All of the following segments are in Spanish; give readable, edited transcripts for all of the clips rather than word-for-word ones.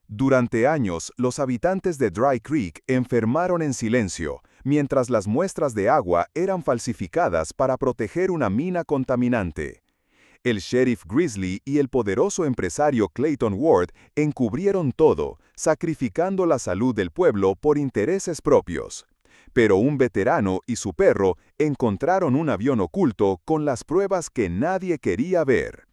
Durante años, los habitantes de Dry Creek enfermaron en silencio, mientras las muestras de agua eran falsificadas para proteger una mina contaminante. El sheriff Grizzly y el poderoso empresario Clayton Ward encubrieron todo, sacrificando la salud del pueblo por intereses propios. Pero un veterano y su perro encontraron un avión oculto con las pruebas que nadie quería ver.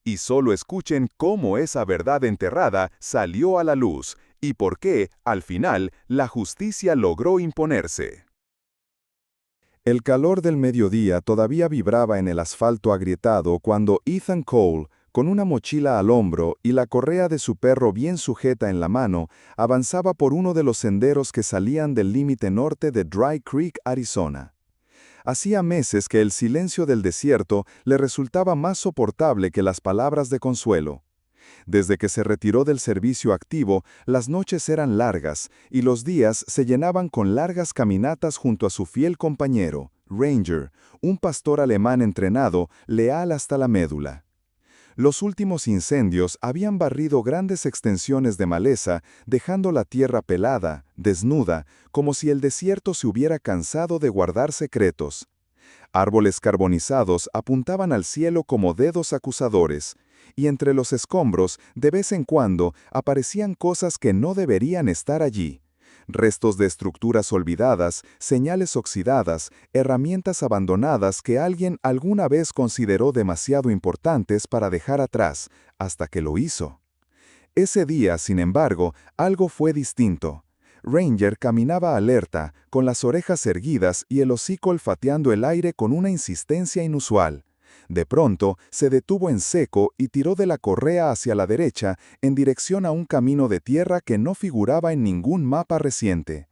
Y solo escuchen cómo esa verdad enterrada salió a la luz y por qué, al final, la justicia logró imponerse. El calor del mediodía todavía vibraba en el asfalto agrietado cuando Ethan Cole, con una mochila al hombro y la correa de su perro bien sujeta en la mano, avanzaba por uno de los senderos que salían del límite norte de Dry Creek, Arizona. Hacía meses que el silencio del desierto le resultaba más soportable que las palabras de consuelo. Desde que se retiró del servicio activo, las noches eran largas y los días se llenaban con largas caminatas junto a su fiel compañero, Ranger, un pastor alemán entrenado, leal hasta la médula. Los últimos incendios habían barrido grandes extensiones de maleza, dejando la tierra pelada, desnuda, como si el desierto se hubiera cansado de guardar secretos. Árboles carbonizados apuntaban al cielo como dedos acusadores, y entre los escombros, de vez en cuando, aparecían cosas que no deberían estar allí. Restos de estructuras olvidadas, señales oxidadas, herramientas abandonadas que alguien alguna vez consideró demasiado importantes para dejar atrás, hasta que lo hizo. Ese día, sin embargo, algo fue distinto. Ranger caminaba alerta, con las orejas erguidas y el hocico olfateando el aire con una insistencia inusual. De pronto, se detuvo en seco y tiró de la correa hacia la derecha en dirección a un camino de tierra que no figuraba en ningún mapa reciente.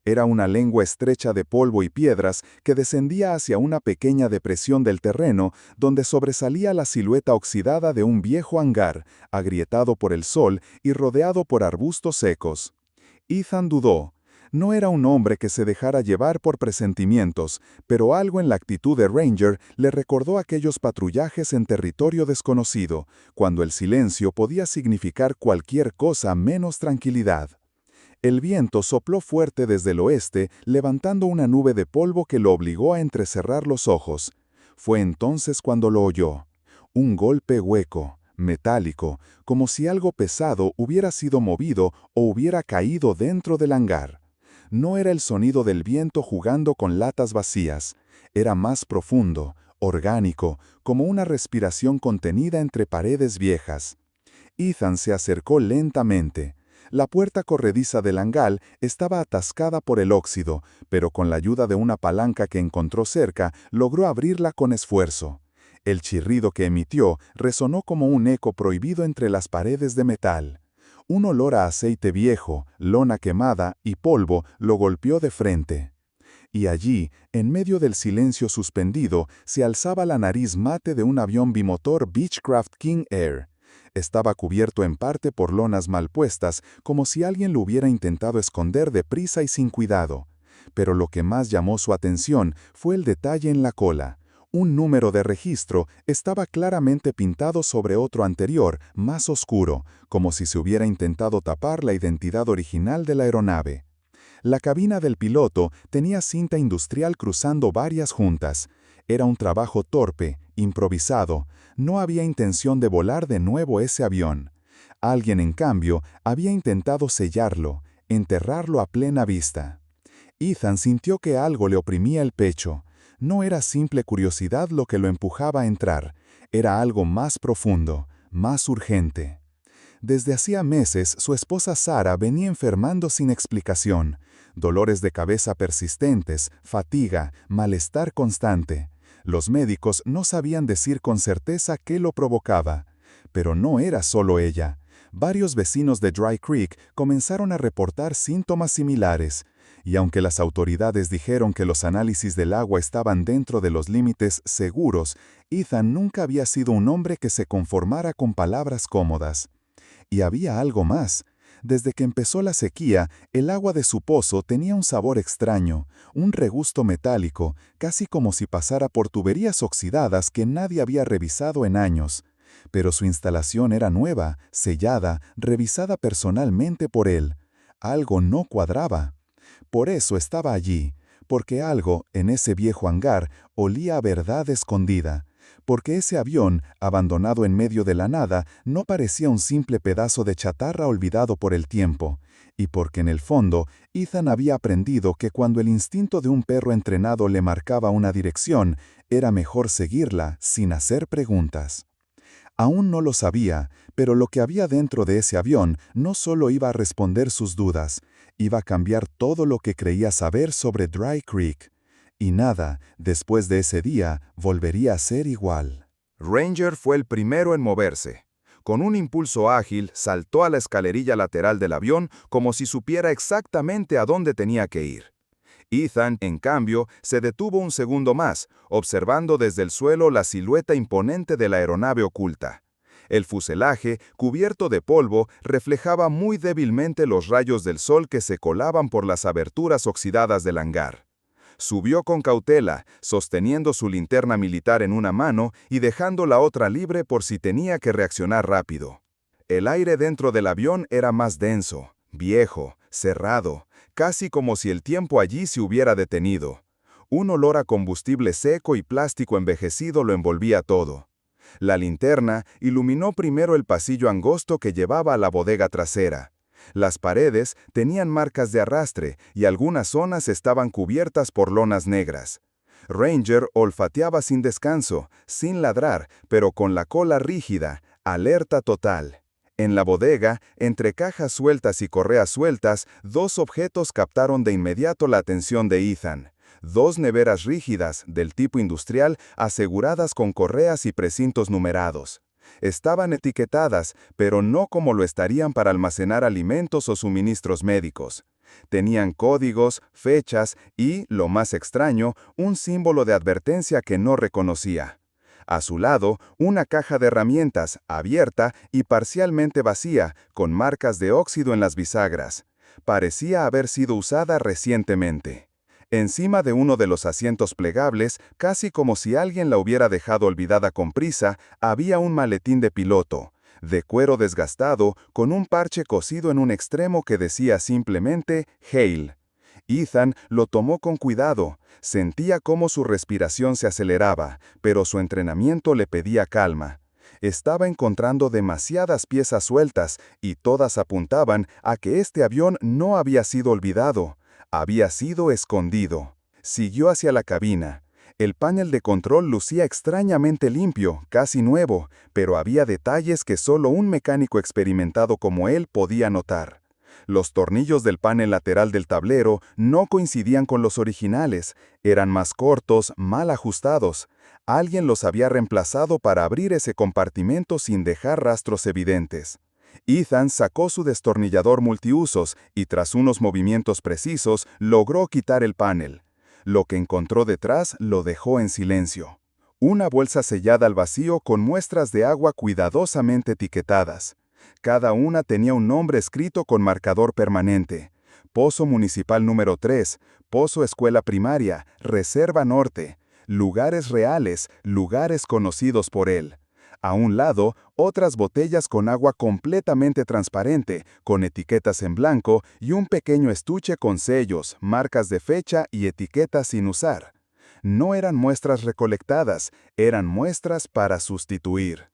Era una lengua estrecha de polvo y piedras que descendía hacia una pequeña depresión del terreno donde sobresalía la silueta oxidada de un viejo hangar, agrietado por el sol y rodeado por arbustos secos. Ethan dudó. No era un hombre que se dejara llevar por presentimientos, pero algo en la actitud de Ranger le recordó aquellos patrullajes en territorio desconocido, cuando el silencio podía significar cualquier cosa menos tranquilidad. El viento sopló fuerte desde el oeste, levantando una nube de polvo que lo obligó a entrecerrar los ojos. Fue entonces cuando lo oyó. Un golpe hueco, metálico, como si algo pesado hubiera sido movido o hubiera caído dentro del hangar. No era el sonido del viento jugando con latas vacías. Era más profundo, orgánico, como una respiración contenida entre paredes viejas. Ethan se acercó lentamente. La puerta corrediza del hangar estaba atascada por el óxido, pero con la ayuda de una palanca que encontró cerca, logró abrirla con esfuerzo. El chirrido que emitió resonó como un eco prohibido entre las paredes de metal. Un olor a aceite viejo, lona quemada y polvo lo golpeó de frente. Y allí, en medio del silencio suspendido, se alzaba la nariz mate de un avión bimotor Beechcraft King Air. Estaba cubierto en parte por lonas mal puestas, como si alguien lo hubiera intentado esconder deprisa y sin cuidado. Pero lo que más llamó su atención fue el detalle en la cola. Un número de registro estaba claramente pintado sobre otro anterior, más oscuro, como si se hubiera intentado tapar la identidad original de la aeronave. La cabina del piloto tenía cinta industrial cruzando varias juntas. Era un trabajo torpe, improvisado. No había intención de volar de nuevo ese avión. Alguien, en cambio, había intentado sellarlo, enterrarlo a plena vista. Ethan sintió que algo le oprimía el pecho. No era simple curiosidad lo que lo empujaba a entrar. Era algo más profundo, más urgente. Desde hacía meses, su esposa Sara venía enfermando sin explicación. Dolores de cabeza persistentes, fatiga, malestar constante. Los médicos no sabían decir con certeza qué lo provocaba. Pero no era solo ella. Varios vecinos de Dry Creek comenzaron a reportar síntomas similares. Y aunque las autoridades dijeron que los análisis del agua estaban dentro de los límites seguros, Ethan nunca había sido un hombre que se conformara con palabras cómodas. Y había algo más. Desde que empezó la sequía, el agua de su pozo tenía un sabor extraño, un regusto metálico, casi como si pasara por tuberías oxidadas que nadie había revisado en años. pero su instalación era nueva, sellada, revisada personalmente por él. Algo no cuadraba. Por eso estaba allí, porque algo, en ese viejo hangar, olía a verdad escondida, porque ese avión, abandonado en medio de la nada, no parecía un simple pedazo de chatarra olvidado por el tiempo, y porque en el fondo, Ethan había aprendido que cuando el instinto de un perro entrenado le marcaba una dirección, era mejor seguirla sin hacer preguntas. Aún no lo sabía, pero lo que había dentro de ese avión no solo iba a responder sus dudas, iba a cambiar todo lo que creía saber sobre Dry Creek. Y nada, después de ese día, volvería a ser igual. Ranger fue el primero en moverse. Con un impulso ágil, saltó a la escalerilla lateral del avión como si supiera exactamente a dónde tenía que ir. Ethan, en cambio, se detuvo un segundo más, observando desde el suelo la silueta imponente de la aeronave oculta. El fuselaje, cubierto de polvo, reflejaba muy débilmente los rayos del sol que se colaban por las aberturas oxidadas del hangar. Subió con cautela, sosteniendo su linterna militar en una mano y dejando la otra libre por si tenía que reaccionar rápido. El aire dentro del avión era más denso, viejo, cerrado, casi como si el tiempo allí se hubiera detenido. Un olor a combustible seco y plástico envejecido lo envolvía todo. La linterna iluminó primero el pasillo angosto que llevaba a la bodega trasera. Las paredes tenían marcas de arrastre y algunas zonas estaban cubiertas por lonas negras. Ranger olfateaba sin descanso, sin ladrar, pero con la cola rígida, alerta total. En la bodega, entre cajas sueltas y correas sueltas, dos objetos captaron de inmediato la atención de Ethan. Dos neveras rígidas, del tipo industrial, aseguradas con correas y precintos numerados. Estaban etiquetadas, pero no como lo estarían para almacenar alimentos o suministros médicos. Tenían códigos, fechas y, lo más extraño, un símbolo de advertencia que no reconocía. A su lado, una caja de herramientas, abierta y parcialmente vacía, con marcas de óxido en las bisagras. Parecía haber sido usada recientemente. Encima de uno de los asientos plegables, casi como si alguien la hubiera dejado olvidada con prisa, había un maletín de piloto, de cuero desgastado, con un parche cosido en un extremo que decía simplemente «Hail». Ethan lo tomó con cuidado. Sentía cómo su respiración se aceleraba, pero su entrenamiento le pedía calma. Estaba encontrando demasiadas piezas sueltas y todas apuntaban a que este avión no había sido olvidado. Había sido escondido. Siguió hacia la cabina. El panel de control lucía extrañamente limpio, casi nuevo, pero había detalles que solo un mecánico experimentado como él podía notar. Los tornillos del panel lateral del tablero no coincidían con los originales, eran más cortos, mal ajustados. Alguien los había reemplazado para abrir ese compartimento sin dejar rastros evidentes. Ethan sacó su destornillador multiusos y tras unos movimientos precisos logró quitar el panel. Lo que encontró detrás lo dejó en silencio. Una bolsa sellada al vacío con muestras de agua cuidadosamente etiquetadas. Cada una tenía un nombre escrito con marcador permanente. Pozo Municipal número 3, Pozo Escuela Primaria, Reserva Norte. Lugares reales, lugares conocidos por él. A un lado, otras botellas con agua completamente transparente, con etiquetas en blanco y un pequeño estuche con sellos, marcas de fecha y etiquetas sin usar. No eran muestras recolectadas, eran muestras para sustituir.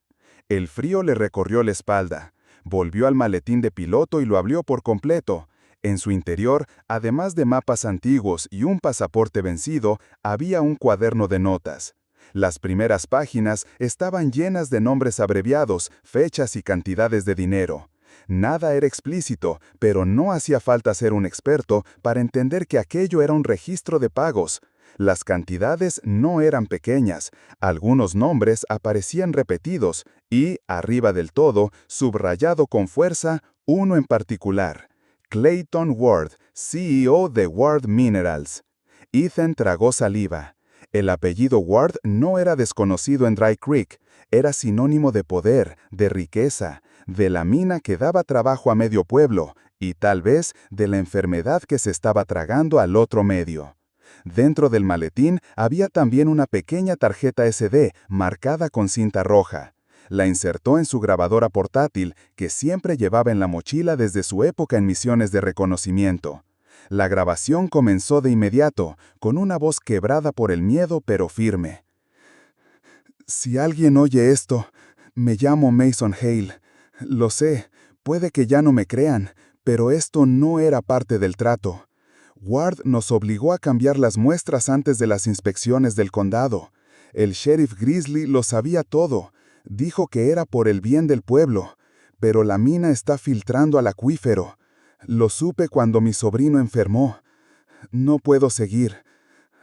El frío le recorrió la espalda. Volvió al maletín de piloto y lo abrió por completo. En su interior, además de mapas antiguos y un pasaporte vencido, había un cuaderno de notas. Las primeras páginas estaban llenas de nombres abreviados, fechas y cantidades de dinero. Nada era explícito, pero no hacía falta ser un experto para entender que aquello era un registro de pagos. Las cantidades no eran pequeñas, algunos nombres aparecían repetidos y, arriba del todo, subrayado con fuerza, uno en particular. Clayton Ward, CEO de Ward Minerals. Ethan tragó saliva. El apellido Ward no era desconocido en Dry Creek, era sinónimo de poder, de riqueza, de la mina que daba trabajo a medio pueblo y tal vez de la enfermedad que se estaba tragando al otro medio. Dentro del maletín había también una pequeña tarjeta SD marcada con cinta roja. La insertó en su grabadora portátil, que siempre llevaba en la mochila desde su época en misiones de reconocimiento. La grabación comenzó de inmediato, con una voz quebrada por el miedo pero firme. Si alguien oye esto, me llamo Mason Hale. Lo sé, puede que ya no me crean, pero esto no era parte del trato. Ward nos obligó a cambiar las muestras antes de las inspecciones del condado. El sheriff Grizzly lo sabía todo. Dijo que era por el bien del pueblo, pero la mina está filtrando al acuífero. Lo supe cuando mi sobrino enfermó. No puedo seguir.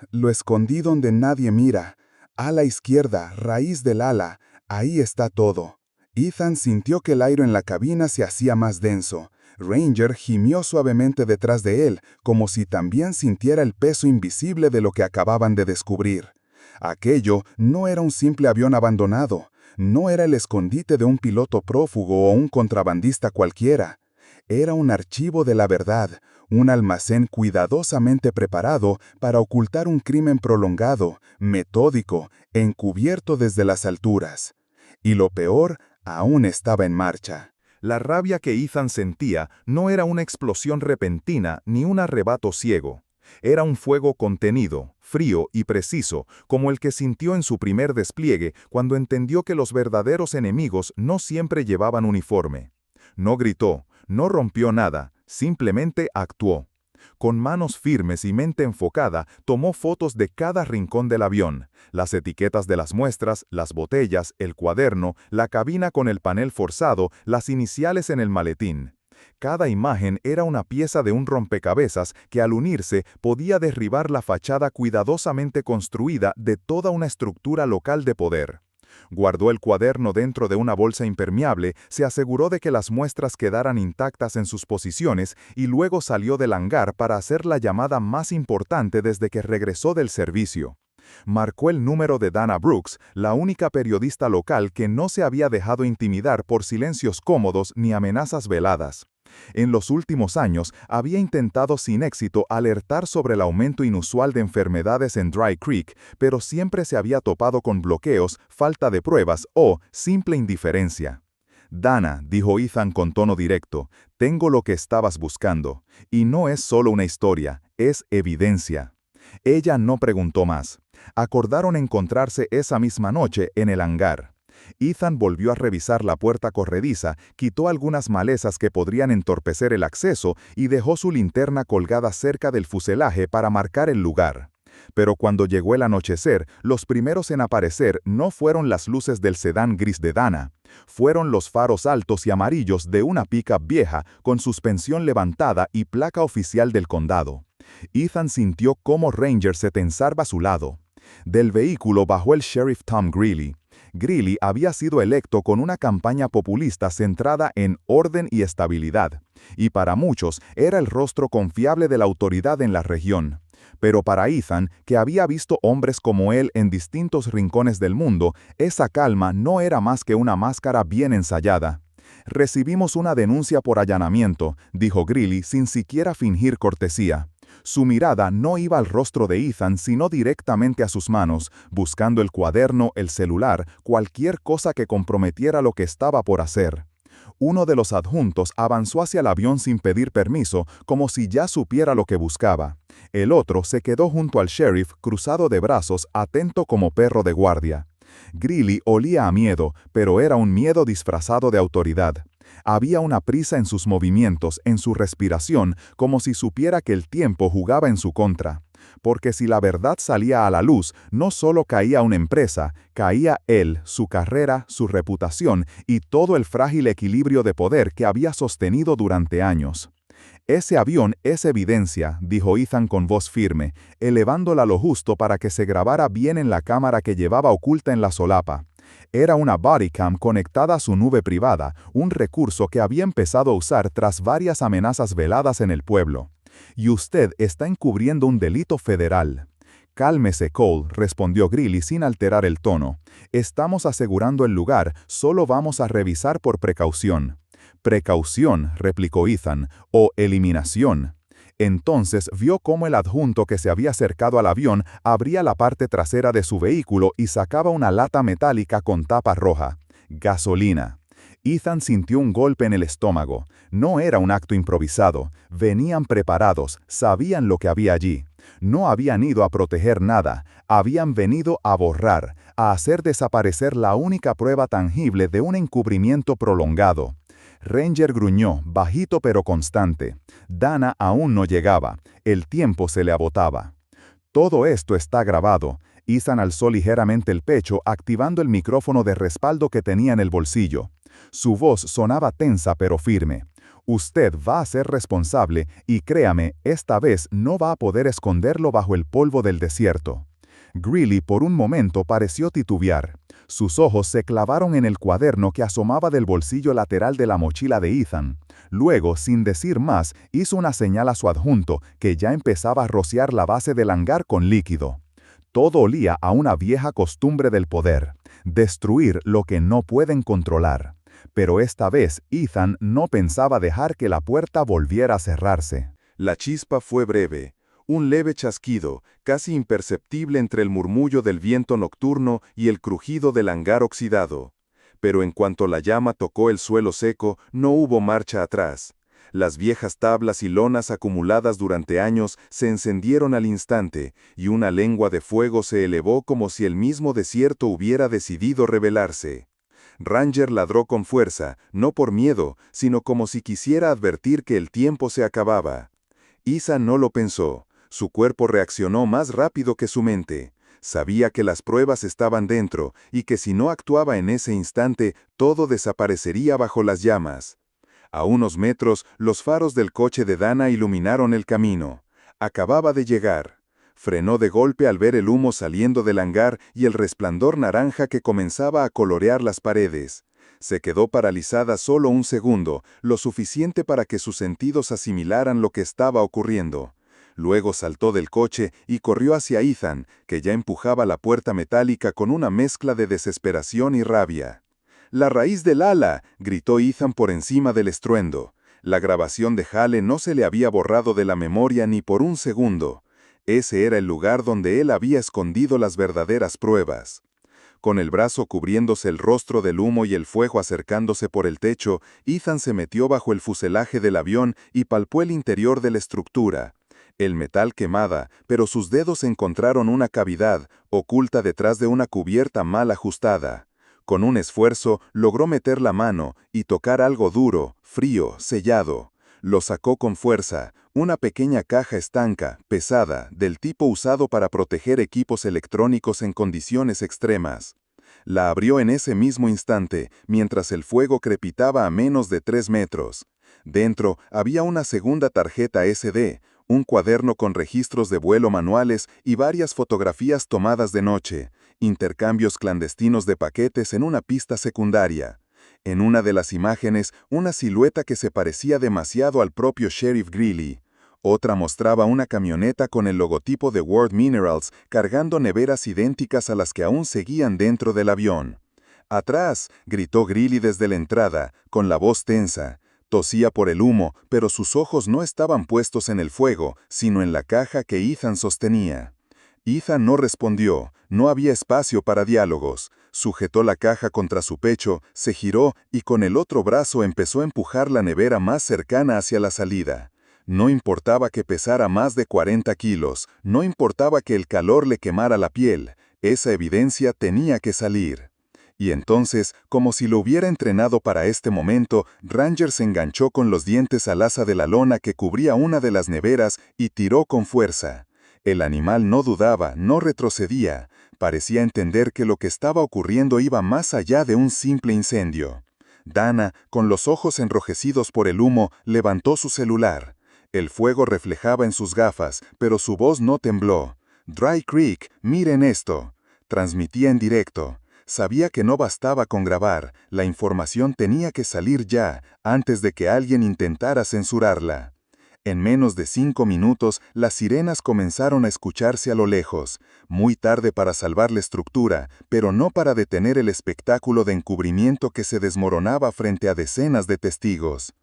Lo escondí donde nadie mira. Ala izquierda, raíz del ala, ahí está todo. Ethan sintió que el aire en la cabina se hacía más denso. Ranger gimió suavemente detrás de él, como si también sintiera el peso invisible de lo que acababan de descubrir. Aquello no era un simple avión abandonado, no era el escondite de un piloto prófugo o un contrabandista cualquiera. Era un archivo de la verdad, un almacén cuidadosamente preparado para ocultar un crimen prolongado, metódico, encubierto desde las alturas. Y lo peor, aún estaba en marcha. La rabia que Ethan sentía no era una explosión repentina ni un arrebato ciego. Era un fuego contenido, frío y preciso, como el que sintió en su primer despliegue cuando entendió que los verdaderos enemigos no siempre llevaban uniforme. No gritó, no rompió nada, simplemente actuó. Con manos firmes y mente enfocada, tomó fotos de cada rincón del avión, las etiquetas de las muestras, las botellas, el cuaderno, la cabina con el panel forzado, las iniciales en el maletín. Cada imagen era una pieza de un rompecabezas que al unirse podía derribar la fachada cuidadosamente construida de toda una estructura local de poder. Guardó el cuaderno dentro de una bolsa impermeable, se aseguró de que las muestras quedaran intactas en sus posiciones y luego salió del hangar para hacer la llamada más importante desde que regresó del servicio. Marcó el número de Dana Brooks, la única periodista local que no se había dejado intimidar por silencios cómodos ni amenazas veladas. En los últimos años había intentado sin éxito alertar sobre el aumento inusual de enfermedades en Dry Creek, pero siempre se había topado con bloqueos, falta de pruebas o simple indiferencia. Dana, dijo Ethan con tono directo, tengo lo que estabas buscando. Y no es solo una historia, es evidencia. Ella no preguntó más. Acordaron encontrarse esa misma noche en el hangar. Ethan volvió a revisar la puerta corrediza, quitó algunas malezas que podrían entorpecer el acceso y dejó su linterna colgada cerca del fuselaje para marcar el lugar. Pero cuando llegó el anochecer, los primeros en aparecer no fueron las luces del sedán gris de Dana. Fueron los faros altos y amarillos de una pickup vieja con suspensión levantada y placa oficial del condado. Ethan sintió cómo Ranger se tensaba a su lado. Del vehículo bajó el sheriff Tom Greeley. Greeley había sido electo con una campaña populista centrada en orden y estabilidad, y para muchos era el rostro confiable de la autoridad en la región. Pero para Ethan, que había visto hombres como él en distintos rincones del mundo, esa calma no era más que una máscara bien ensayada. Recibimos una denuncia por allanamiento, dijo Greeley sin siquiera fingir cortesía. Su mirada no iba al rostro de Ethan, sino directamente a sus manos, buscando el cuaderno, el celular, cualquier cosa que comprometiera lo que estaba por hacer. Uno de los adjuntos avanzó hacia el avión sin pedir permiso, como si ya supiera lo que buscaba. El otro se quedó junto al sheriff, cruzado de brazos, atento como perro de guardia. Greeley olía a miedo, pero era un miedo disfrazado de autoridad. Había una prisa en sus movimientos, en su respiración, como si supiera que el tiempo jugaba en su contra. Porque si la verdad salía a la luz, no solo caía una empresa, caía él, su carrera, su reputación y todo el frágil equilibrio de poder que había sostenido durante años. Ese avión es evidencia, dijo Ethan con voz firme, elevándola lo justo para que se grabara bien en la cámara que llevaba oculta en la solapa. Era una bodycam conectada a su nube privada, un recurso que había empezado a usar tras varias amenazas veladas en el pueblo. Y usted está encubriendo un delito federal. Cálmese, Cole, respondió Greeley sin alterar el tono. Estamos asegurando el lugar, solo vamos a revisar por precaución. Precaución, replicó Ethan, o eliminación. Entonces vio cómo el adjunto que se había acercado al avión abría la parte trasera de su vehículo y sacaba una lata metálica con tapa roja. Gasolina. Ethan sintió un golpe en el estómago. No era un acto improvisado. Venían preparados, sabían lo que había allí. No habían ido a proteger nada, habían venido a borrar, a hacer desaparecer la única prueba tangible de un encubrimiento prolongado. Ranger gruñó, bajito pero constante. Dana aún no llegaba, el tiempo se le agotaba. Todo esto está grabado. Ethan alzó ligeramente el pecho, activando el micrófono de respaldo que tenía en el bolsillo. Su voz sonaba tensa pero firme. Usted va a ser responsable y créame, esta vez no va a poder esconderlo bajo el polvo del desierto. Greeley por un momento pareció titubear. Sus ojos se clavaron en el cuaderno que asomaba del bolsillo lateral de la mochila de Ethan. Luego, sin decir más, hizo una señal a su adjunto, que ya empezaba a rociar la base del hangar con líquido. Todo olía a una vieja costumbre del poder: destruir lo que no pueden controlar. Pero esta vez Ethan no pensaba dejar que la puerta volviera a cerrarse. La chispa fue breve, un leve chasquido, casi imperceptible entre el murmullo del viento nocturno y el crujido del hangar oxidado. Pero en cuanto la llama tocó el suelo seco, no hubo marcha atrás. Las viejas tablas y lonas acumuladas durante años se encendieron al instante, y una lengua de fuego se elevó como si el mismo desierto hubiera decidido rebelarse. Ranger ladró con fuerza, no por miedo, sino como si quisiera advertir que el tiempo se acababa. Isa no lo pensó. Su cuerpo reaccionó más rápido que su mente. Sabía que las pruebas estaban dentro, y que si no actuaba en ese instante, todo desaparecería bajo las llamas. A unos metros, los faros del coche de Dana iluminaron el camino. Acababa de llegar. Frenó de golpe al ver el humo saliendo del hangar y el resplandor naranja que comenzaba a colorear las paredes. Se quedó paralizada solo un segundo, lo suficiente para que sus sentidos asimilaran lo que estaba ocurriendo. Luego saltó del coche y corrió hacia Ethan, que ya empujaba la puerta metálica con una mezcla de desesperación y rabia. «¡La raíz del ala!», gritó Ethan por encima del estruendo. La grabación de Hale no se le había borrado de la memoria ni por un segundo. Ese era el lugar donde él había escondido las verdaderas pruebas. Con el brazo cubriéndose el rostro del humo y el fuego acercándose por el techo, Ethan se metió bajo el fuselaje del avión y palpó el interior de la estructura. El metal quemaba, pero sus dedos encontraron una cavidad, oculta detrás de una cubierta mal ajustada. Con un esfuerzo, logró meter la mano y tocar algo duro, frío, sellado. Lo sacó con fuerza, una pequeña caja estanca, pesada, del tipo usado para proteger equipos electrónicos en condiciones extremas. La abrió en ese mismo instante, mientras el fuego crepitaba a menos de 3 metros. Dentro había una segunda tarjeta SD, un cuaderno con registros de vuelo manuales y varias fotografías tomadas de noche, intercambios clandestinos de paquetes en una pista secundaria. En una de las imágenes, una silueta que se parecía demasiado al propio Sheriff Greeley. Otra mostraba una camioneta con el logotipo de World Minerals cargando neveras idénticas a las que aún seguían dentro del avión. «¡Atrás!», gritó Greeley desde la entrada, con la voz tensa. Tosía por el humo, pero sus ojos no estaban puestos en el fuego, sino en la caja que Ethan sostenía. Ethan no respondió, no había espacio para diálogos. Sujetó la caja contra su pecho, se giró y con el otro brazo empezó a empujar la nevera más cercana hacia la salida. No importaba que pesara más de 40 kilos, no importaba que el calor le quemara la piel, esa evidencia tenía que salir. Y entonces, como si lo hubiera entrenado para este momento, Ranger se enganchó con los dientes al asa de la lona que cubría una de las neveras y tiró con fuerza. El animal no dudaba, no retrocedía. Parecía entender que lo que estaba ocurriendo iba más allá de un simple incendio. Dana, con los ojos enrojecidos por el humo, levantó su celular. El fuego reflejaba en sus gafas, pero su voz no tembló. «Dry Creek, miren esto». Transmitía en directo. Sabía que no bastaba con grabar, la información tenía que salir ya, antes de que alguien intentara censurarla. En menos de 5 minutos, las sirenas comenzaron a escucharse a lo lejos, muy tarde para salvar la estructura, pero no para detener el espectáculo de encubrimiento que se desmoronaba frente a decenas de testigos.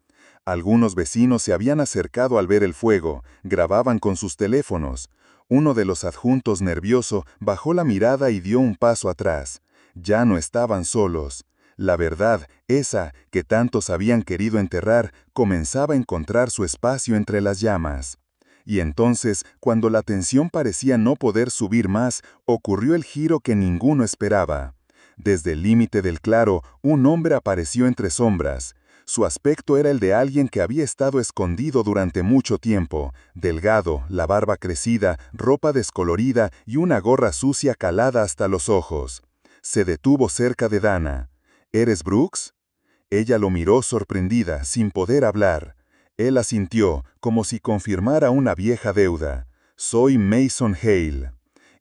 Algunos vecinos se habían acercado al ver el fuego, grababan con sus teléfonos. Uno de los adjuntos, nervioso, bajó la mirada y dio un paso atrás. Ya no estaban solos. La verdad, esa que tantos habían querido enterrar, comenzaba a encontrar su espacio entre las llamas. Y entonces, cuando la tensión parecía no poder subir más, ocurrió el giro que ninguno esperaba. Desde el límite del claro, un hombre apareció entre sombras. Su aspecto era el de alguien que había estado escondido durante mucho tiempo, delgado, la barba crecida, ropa descolorida y una gorra sucia calada hasta los ojos. Se detuvo cerca de Dana. ¿Eres Brooks? Ella lo miró sorprendida, sin poder hablar. Él asintió, como si confirmara una vieja deuda. Soy Mason Hale.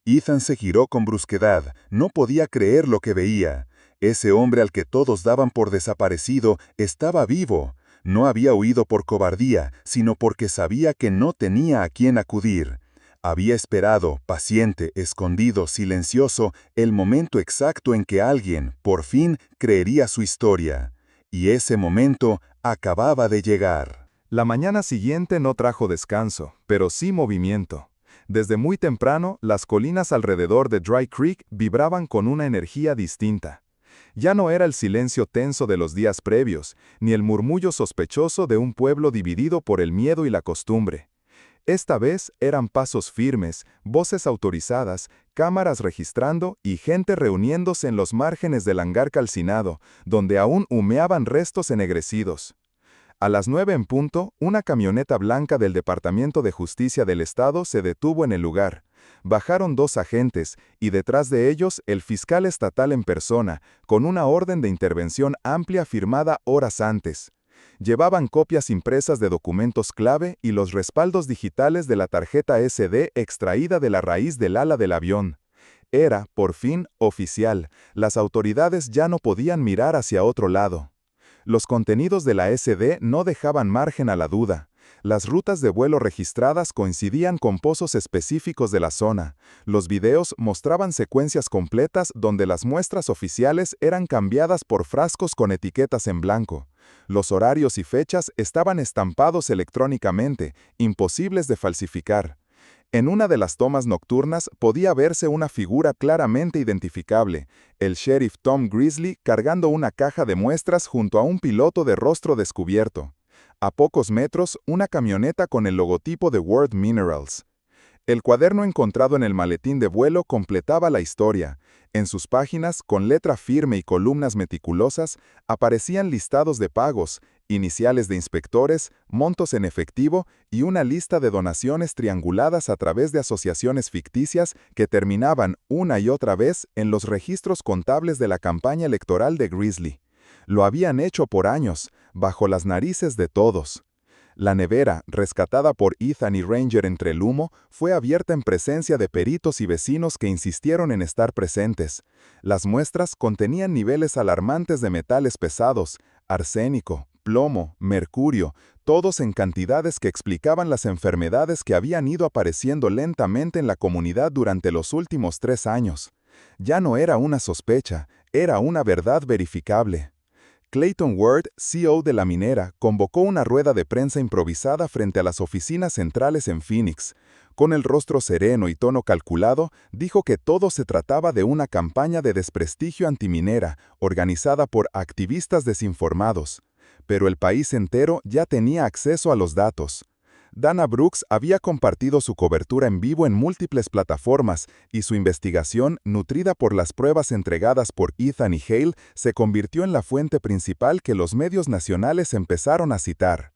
Ethan se giró con brusquedad, no podía creer lo que veía. Ese hombre al que todos daban por desaparecido estaba vivo. No había huido por cobardía, sino porque sabía que no tenía a quién acudir. Había esperado, paciente, escondido, silencioso, el momento exacto en que alguien, por fin, creería su historia. Y ese momento acababa de llegar. La mañana siguiente no trajo descanso, pero sí movimiento. Desde muy temprano, las colinas alrededor de Dry Creek vibraban con una energía distinta. Ya no era el silencio tenso de los días previos, ni el murmullo sospechoso de un pueblo dividido por el miedo y la costumbre. Esta vez eran pasos firmes, voces autorizadas, cámaras registrando y gente reuniéndose en los márgenes del hangar calcinado, donde aún humeaban restos ennegrecidos. A las 9 en punto, una camioneta blanca del Departamento de Justicia del Estado se detuvo en el lugar. Bajaron 2 agentes, y detrás de ellos el fiscal estatal en persona, con una orden de intervención amplia firmada horas antes. Llevaban copias impresas de documentos clave y los respaldos digitales de la tarjeta SD extraída de la raíz del ala del avión. Era, por fin, oficial. Las autoridades ya no podían mirar hacia otro lado. Los contenidos de la SD no dejaban margen a la duda. Las rutas de vuelo registradas coincidían con pozos específicos de la zona. Los videos mostraban secuencias completas donde las muestras oficiales eran cambiadas por frascos con etiquetas en blanco. Los horarios y fechas estaban estampados electrónicamente, imposibles de falsificar. En una de las tomas nocturnas podía verse una figura claramente identificable, el sheriff Tom Grizzly cargando una caja de muestras junto a un piloto de rostro descubierto. A pocos metros, una camioneta con el logotipo de World Minerals. El cuaderno encontrado en el maletín de vuelo completaba la historia. En sus páginas, con letra firme y columnas meticulosas, aparecían listados de pagos, iniciales de inspectores, montos en efectivo y una lista de donaciones trianguladas a través de asociaciones ficticias que terminaban una y otra vez en los registros contables de la campaña electoral de Grizzly. Lo habían hecho por años, bajo las narices de todos. La nevera, rescatada por Ethan y Ranger entre el humo, fue abierta en presencia de peritos y vecinos que insistieron en estar presentes. Las muestras contenían niveles alarmantes de metales pesados, arsénico, plomo, mercurio, todos en cantidades que explicaban las enfermedades que habían ido apareciendo lentamente en la comunidad durante los últimos 3 años. Ya no era una sospecha, era una verdad verificable. Clayton Ward, CEO de la minera, convocó una rueda de prensa improvisada frente a las oficinas centrales en Phoenix. Con el rostro sereno y tono calculado, dijo que todo se trataba de una campaña de desprestigio antiminera, organizada por activistas desinformados. Pero el país entero ya tenía acceso a los datos. Dana Brooks había compartido su cobertura en vivo en múltiples plataformas y su investigación, nutrida por las pruebas entregadas por Ethan y Hale, se convirtió en la fuente principal que los medios nacionales empezaron a citar.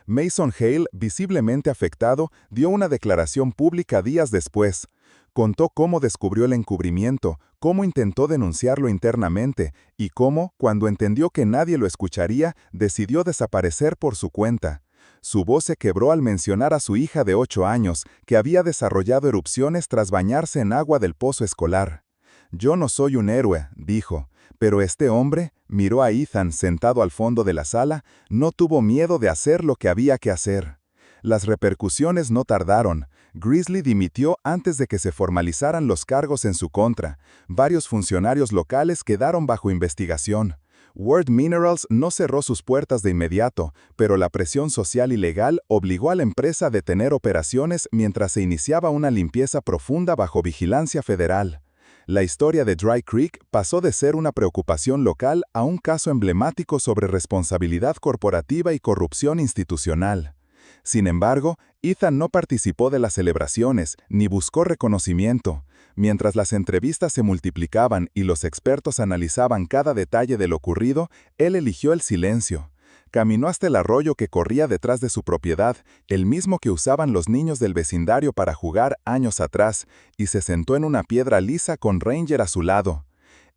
Mason Hale, visiblemente afectado, dio una declaración pública días después. Contó cómo descubrió el encubrimiento, cómo intentó denunciarlo internamente y cómo, cuando entendió que nadie lo escucharía, decidió desaparecer por su cuenta. Su voz se quebró al mencionar a su hija de 8 años, que había desarrollado erupciones tras bañarse en agua del pozo escolar. «Yo no soy un héroe», dijo, pero este hombre, miró a Ethan sentado al fondo de la sala, no tuvo miedo de hacer lo que había que hacer. Las repercusiones no tardaron. Grizzly dimitió antes de que se formalizaran los cargos en su contra. Varios funcionarios locales quedaron bajo investigación. World Minerals no cerró sus puertas de inmediato, pero la presión social y legal obligó a la empresa a detener operaciones mientras se iniciaba una limpieza profunda bajo vigilancia federal. La historia de Dry Creek pasó de ser una preocupación local a un caso emblemático sobre responsabilidad corporativa y corrupción institucional. Sin embargo, Ethan no participó de las celebraciones ni buscó reconocimiento. Mientras las entrevistas se multiplicaban y los expertos analizaban cada detalle de lo ocurrido, él eligió el silencio. Caminó hasta el arroyo que corría detrás de su propiedad, el mismo que usaban los niños del vecindario para jugar años atrás, y se sentó en una piedra lisa con Ranger a su lado.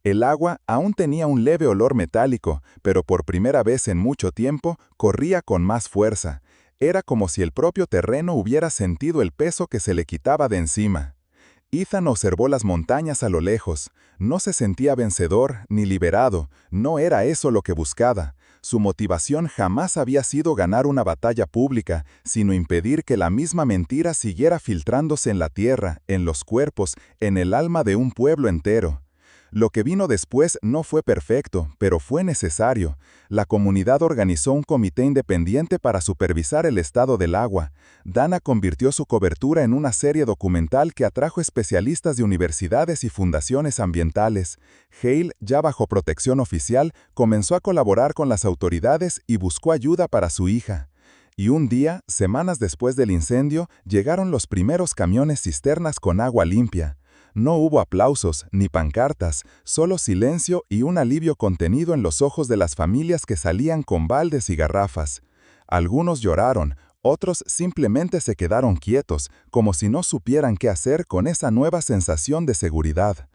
El agua aún tenía un leve olor metálico, pero por primera vez en mucho tiempo corría con más fuerza. Era como si el propio terreno hubiera sentido el peso que se le quitaba de encima. Ethan observó las montañas a lo lejos. No se sentía vencedor ni liberado, no era eso lo que buscaba. Su motivación jamás había sido ganar una batalla pública, sino impedir que la misma mentira siguiera filtrándose en la tierra, en los cuerpos, en el alma de un pueblo entero. Lo que vino después no fue perfecto, pero fue necesario. La comunidad organizó un comité independiente para supervisar el estado del agua. Dana convirtió su cobertura en una serie documental que atrajo especialistas de universidades y fundaciones ambientales. Hale, ya bajo protección oficial, comenzó a colaborar con las autoridades y buscó ayuda para su hija. Y un día, semanas después del incendio, llegaron los primeros camiones cisternas con agua limpia. No hubo aplausos ni pancartas, solo silencio y un alivio contenido en los ojos de las familias que salían con baldes y garrafas. Algunos lloraron, otros simplemente se quedaron quietos, como si no supieran qué hacer con esa nueva sensación de seguridad.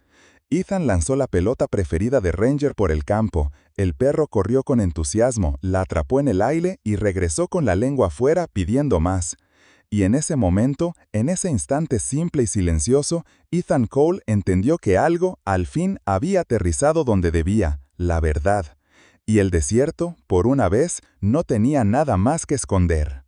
Ethan lanzó la pelota preferida de Ranger por el campo. El perro corrió con entusiasmo, la atrapó en el aire y regresó con la lengua afuera pidiendo más. Y en ese momento, en ese instante simple y silencioso, Ethan Cole entendió que algo, al fin, había aterrizado donde debía, la verdad. Y el desierto, por una vez, no tenía nada más que esconder.